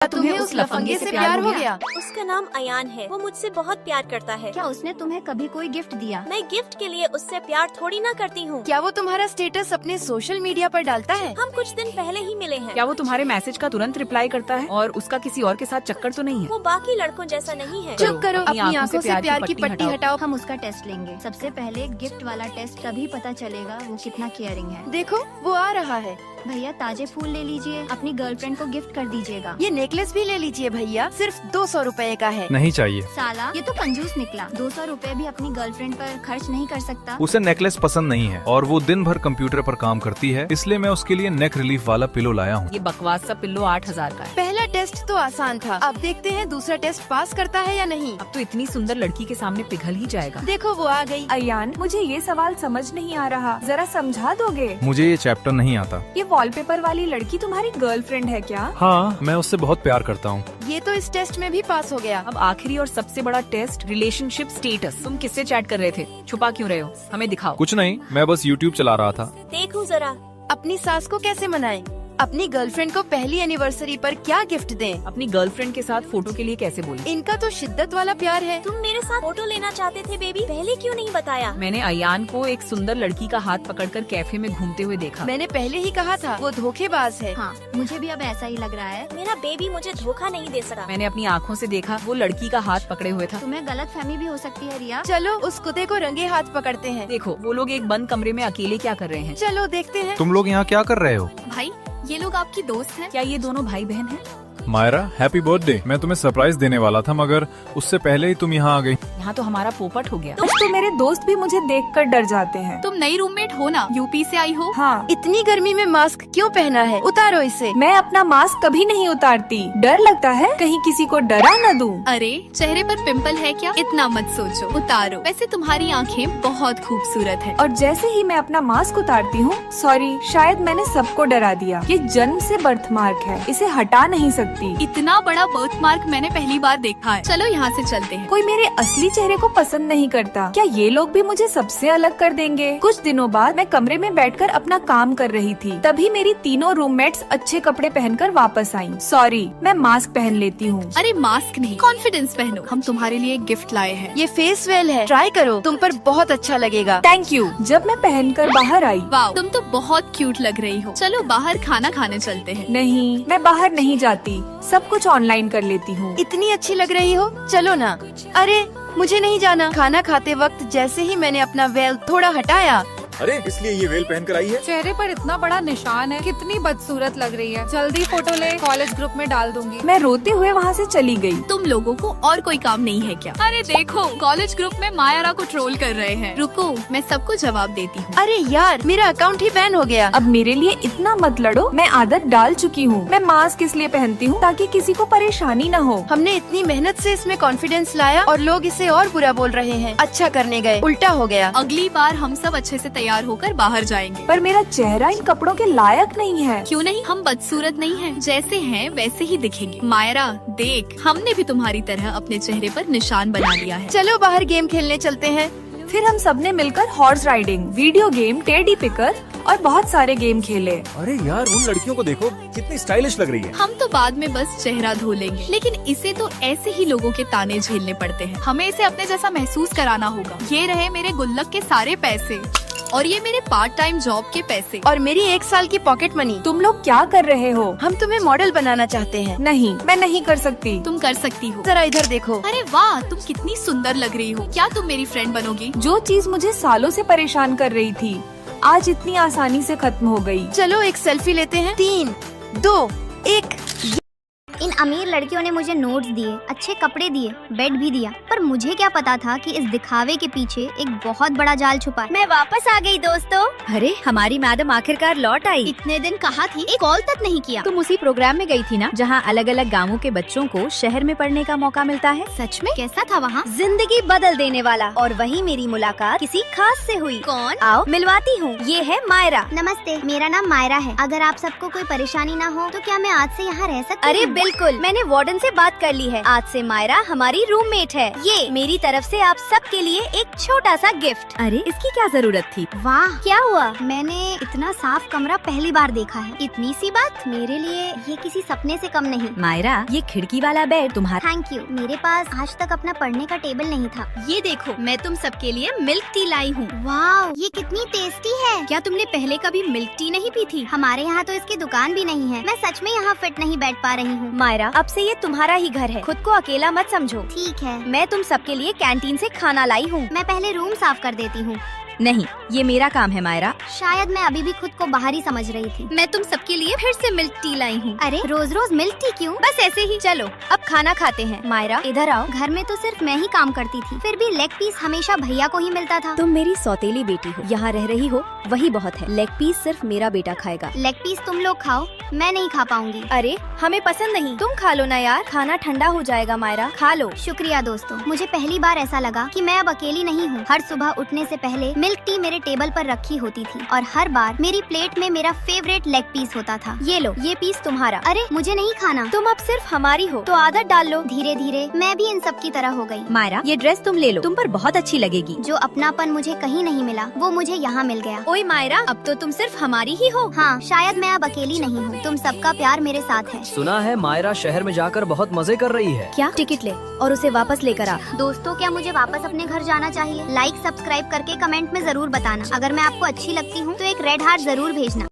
तुम्हें उस लफंगे से प्यार हो गया? उसका नाम अयान है। वो मुझसे बहुत प्यार करता है। क्या उसने तुम्हें कभी कोई गिफ्ट दिया? मैं गिफ्ट के लिए उससे प्यार थोड़ी ना करती हूँ। क्या वो तुम्हारा स्टेटस अपने सोशल मीडिया पर डालता है? हम कुछ दिन पहले ही मिले हैं। क्या वो तुम्हारे मैसेज का तुरंत रिप्लाई करता है और उसका किसी और के साथ चक्कर तो नहीं है? वो बाकी लड़कों जैसा नहीं है। चुप करो, अपनी आंखों से प्यार की पट्टी हटाओ। हम उसका टेस्ट लेंगे। सबसे पहले गिफ्ट वाला टेस्ट तभी पता चलेगा वो कितना केयरिंग है। देखो वो आ रहा है। भैया ताजे फूल ले लीजिए, अपनी गर्लफ्रेंड को गिफ्ट कर दीजिएगा। ये नेकलेस भी ले लीजिए भैया, सिर्फ 200 रुपए का है। नहीं चाहिए। साला ये तो कंजूस निकला। 200 रुपए भी अपनी गर्लफ्रेंड पर खर्च नहीं कर सकता। उसे नेकलेस पसंद नहीं है और वो दिन भर कंप्यूटर पर काम करती है, इसलिए मैं उसके लिए नेक रिलीफ वाला पिलो लाया हूँ। ये बकवास सा पिल्लो 8000 का है। पहला टेस्ट तो आसान था, अब देखते हैं दूसरा टेस्ट पास करता है या नहीं। अब तो इतनी सुंदर लड़की के सामने पिघल ही जाएगा। देखो वो आ गई। अयान, मुझे ये सवाल समझ नहीं आ रहा, जरा समझा दोगे? मुझे ये चैप्टर नहीं आता। ये वॉलपेपर वाली लड़की तुम्हारी गर्लफ्रेंड है क्या? हाँ, मैं उससे बहुत प्यार करता हूँ। ये तो इस टेस्ट में भी पास हो गया। अब आखिरी और सबसे बड़ा टेस्ट, रिलेशनशिप स्टेटस। तुम किससे चैट कर रहे थे? छुपा क्यों रहे हो? हमें दिखाओ। कुछ नहीं, मैं बस YouTube चला रहा था। देखो जरा। अपनी सास को कैसे मनाएं? अपनी गर्लफ्रेंड को पहली एनिवर्सरी पर क्या गिफ्ट दें? अपनी गर्लफ्रेंड के साथ फोटो के लिए कैसे बोले? इनका तो शिद्दत वाला प्यार है। तुम मेरे साथ फोटो लेना चाहते थे बेबी, पहले क्यों नहीं बताया? मैंने अयान को एक सुंदर लड़की का हाथ पकड़कर कैफे में घूमते हुए देखा। मैंने पहले ही कहा था वो धोखेबाज है। हाँ, मुझे भी अब ऐसा ही लग रहा है। मेरा बेबी मुझे धोखा नहीं दे सका। मैंने अपनी आँखों से देखा वो लड़की का हाथ पकड़े हुए था। तुम्हें गलत फहमी भी हो सकती है रिया। चलो उस कुत्ते को रंगे हाथ पकड़ते हैं। देखो वो लोग एक बंद कमरे में अकेले क्या कर रहे हैं। चलो देखते हैं। तुम लोग यहाँ क्या कर रहे हो? भाई ये लोग आपकी दोस्त हैं? क्या ये दोनों भाई बहन हैं? Myra, happy birthday. मैं तुम्हें सरप्राइज देने वाला था, मगर उससे पहले ही तुम यहाँ आ गई। यहाँ तो हमारा पोपट हो गया। तो मेरे दोस्त भी मुझे देखकर डर जाते हैं। तुम नई रूममेट हो ना, यूपी से आई हो? हाँ, इतनी गर्मी में मास्क क्यों पहना है? उतारो इसे। मैं अपना मास्क कभी नहीं उतारती। डर लगता है कहीं किसी को डरा न दूं। अरे चेहरे पर पिंपल है क्या? इतना मत सोचो, उतारो। वैसे तुम्हारी आंखें बहुत खूबसूरत है। और जैसे ही मैं अपना मास्क उतारती हूँ, सॉरी, शायद मैंने सबको डरा दिया। ये जन्म से बर्थ मार्क है, इसे हटा नहीं सकती। इतना बड़ा बर्थ मार्क मैंने पहली बार देखा है। चलो यहाँ से चलते हैं। कोई मेरे असली चेहरे को पसंद नहीं करता। क्या ये लोग भी मुझे सबसे अलग कर देंगे? कुछ दिनों बाद मैं कमरे में बैठकर अपना काम कर रही थी, तभी मेरी तीनों रूममेट्स अच्छे कपड़े पहनकर वापस आईं। सॉरी, मैं मास्क पहन लेती हूँ। अरे मास्क नहीं, कॉन्फिडेंस पहनो। हम तुम्हारे लिए एक गिफ्ट लाए हैं। ये फेस वेल है, ट्राई करो, तुम पर बहुत अच्छा लगेगा। Thank you. जब मैं पहनकर बाहर आई, वाह, तुम तो बहुत क्यूट लग रही हो। चलो बाहर खाना खाने चलते हैं। नहीं, मैं बाहर नहीं जाती, सब कुछ ऑनलाइन कर लेती हूँ। इतनी अच्छी लग रही हो, चलो ना। अरे मुझे नहीं जाना। खाना खाते वक्त जैसे ही मैंने अपना वेल थोड़ा हटाया, अरे इसलिए ये वेल पहन कर आई है? चेहरे पर इतना बड़ा निशान है, कितनी बदसूरत लग रही है। जल्दी फोटो ले, कॉलेज ग्रुप में डाल दूंगी। मैं रोते हुए वहाँ से चली गई। तुम लोगों को और कोई काम नहीं है क्या? अरे देखो, कॉलेज ग्रुप में मायारा को ट्रोल कर रहे हैं। रुको, मैं सबको जवाब देती हूँ। अरे यार मेरा अकाउंट ही बैन हो गया। अब मेरे लिए इतना मत लड़ो, मैं आदत डाल चुकी हूँ। मैं मास्क इसलिए पहनती हूँ ताकि किसी को परेशानी न हो। हमने इतनी मेहनत से इसमें कॉन्फिडेंस लाया और लोग इसे और बुरा बोल रहे हैं। अच्छा करने गए, उल्टा हो गया। अगली बार हम सब अच्छे से तैयार होकर बाहर जाएंगे। पर मेरा चेहरा इन कपड़ों के लायक नहीं है। क्यों नहीं? हम बदसूरत नहीं हैं, जैसे हैं वैसे ही दिखेंगे। मायरा देख, हमने भी तुम्हारी तरह अपने चेहरे पर निशान बना लिया है। चलो बाहर गेम खेलने चलते हैं। फिर हम सबने मिलकर horse riding, video game, teddy picker और बहुत सारे गेम खेले। अरे यार, उन लड़कियों को देखो, कितनी स्टाइलिश लग रही है। हम तो बाद में बस चेहरा धो लेंगे, लेकिन इसे तो ऐसे ही लोगों के ताने झेलने पड़ते हैं। हमें इसे अपने जैसा महसूस कराना होगा। ये रहे मेरे गुल्लक के सारे पैसे, और ये मेरे पार्ट टाइम जॉब के पैसे, और मेरी 1 साल की पॉकेट मनी। तुम लोग क्या कर रहे हो? हम तुम्हें मॉडल बनाना चाहते हैं। नहीं, मैं नहीं कर सकती। तुम कर सकती हो। जरा इधर देखो। अरे वाह, तुम कितनी सुंदर लग रही हो। क्या तुम मेरी फ्रेंड बनोगी? जो चीज मुझे सालों से परेशान कर रही थी, आज इतनी आसानी से खत्म हो गई। चलो एक सेल्फी लेते हैं। 3, 2, 1। इन अमीर लड़कियों ने मुझे नोट्स दिए, अच्छे कपड़े दिए, बेड भी दिया, पर मुझे क्या पता था कि इस दिखावे के पीछे एक बहुत बड़ा जाल छुपा है। मैं वापस आ गई दोस्तों। अरे हमारी मैडम आखिरकार लौट आई। इतने दिन कहाँ थी? एक कॉल तक नहीं किया। तुम उसी प्रोग्राम में गई थी ना, जहाँ अलग अलग गांवों के बच्चों को शहर में पढ़ने का मौका मिलता है। सच में? कैसा था वहाँ? जिंदगी बदल देने वाला। और वहीं मेरी मुलाकात किसी खास से हुई। कौन? आओ मिलवाती हूँ, ये है मायरा। नमस्ते, मेरा नाम मायरा है। अगर आप सबको कोई परेशानी ना हो तो क्या मैं आज से यहाँ रह सकती हूँ? अरे बिल्कुल, मैंने वार्डन से बात कर ली है। आज से मायरा हमारी रूममेट है। ये मेरी तरफ से आप सबके लिए एक छोटा सा गिफ्ट। अरे इसकी क्या जरूरत थी? वाह, क्या हुआ? मैंने इतना साफ कमरा पहली बार देखा है। इतनी सी बात मेरे लिए ये किसी सपने से कम नहीं। मायरा, ये खिड़की वाला बेड तुम्हारा। Thank you. मेरे पास आज तक अपना पढ़ने का टेबल नहीं था। ये देखो, मैं तुम सबके लिए मिल्क टी लाई हूँ। वाह, ये कितनी टेस्टी है। क्या तुमने पहले कभी मिल्क टी नहीं पी थी? हमारे यहाँ तो इसकी दुकान भी नहीं है। मैं सच में यहाँ फिट नहीं बैठ पा रही हूँ। मायरा, अब से ये तुम्हारा ही घर है, खुद को अकेला मत समझो। ठीक है, मैं तुम सबके लिए कैंटीन से खाना लाई हूँ। मैं पहले रूम साफ कर देती हूँ। नहीं, ये मेरा काम है मायरा। शायद मैं अभी भी खुद को बाहर ही समझ रही थी। मैं तुम सबके लिए फिर से मिल्क टी लाई हूँ। अरे रोज रोज मिल्क टी क्यों? बस ऐसे ही। चलो अब खाना खाते हैं। मायरा इधर आओ। घर में तो सिर्फ मैं ही काम करती थी, फिर भी लेग पीस हमेशा भैया को ही मिलता था। तुम मेरी सौतेली बेटी हो, यहाँ रह रही हो वही बहुत है। लेग पीस सिर्फ मेरा बेटा खाएगा। लेग पीस तुम लोग खाओ, मैं नहीं खा पाऊंगी। अरे हमें पसंद नहीं, तुम खा लो ना यार, खाना ठंडा हो जाएगा। मायरा खा लो। शुक्रिया दोस्तों, मुझे पहली बार ऐसा लगा कि मैं अब अकेली नहीं हूँ। हर सुबह उठने से पहले मिल्क टी मेरे टेबल पर रखी होती थी और हर बार मेरी प्लेट में मेरा फेवरेट लेग पीस होता था। ये लो, ये पीस तुम्हारा। अरे मुझे नहीं खाना। तुम अब सिर्फ हमारी हो तो आदत डाल लो। धीरे धीरे मैं भी इन सब की तरह हो गई। मायरा, ये ड्रेस तुम ले लो, तुम पर बहुत अच्छी लगेगी। जो अपनापन मुझे कहीं नहीं मिला वो मुझे यहाँ मिल गया। ओए मायरा, अब तो तुम सिर्फ हमारी ही हो। हाँ, शायद मैं अब अकेली नहीं हूँ। तुम सबका प्यार मेरे साथ है। सुना है मायरा शहर में जाकर बहुत मजे कर रही है। क्या? टिकट ले और उसे वापस लेकर आ। दोस्तों, क्या मुझे वापस अपने घर जाना चाहिए? लाइक सब्सक्राइब करके कमेंट में जरूर बताना। अगर मैं आपको अच्छी लगती हूँ तो एक रेड हार्ट जरूर भेजना।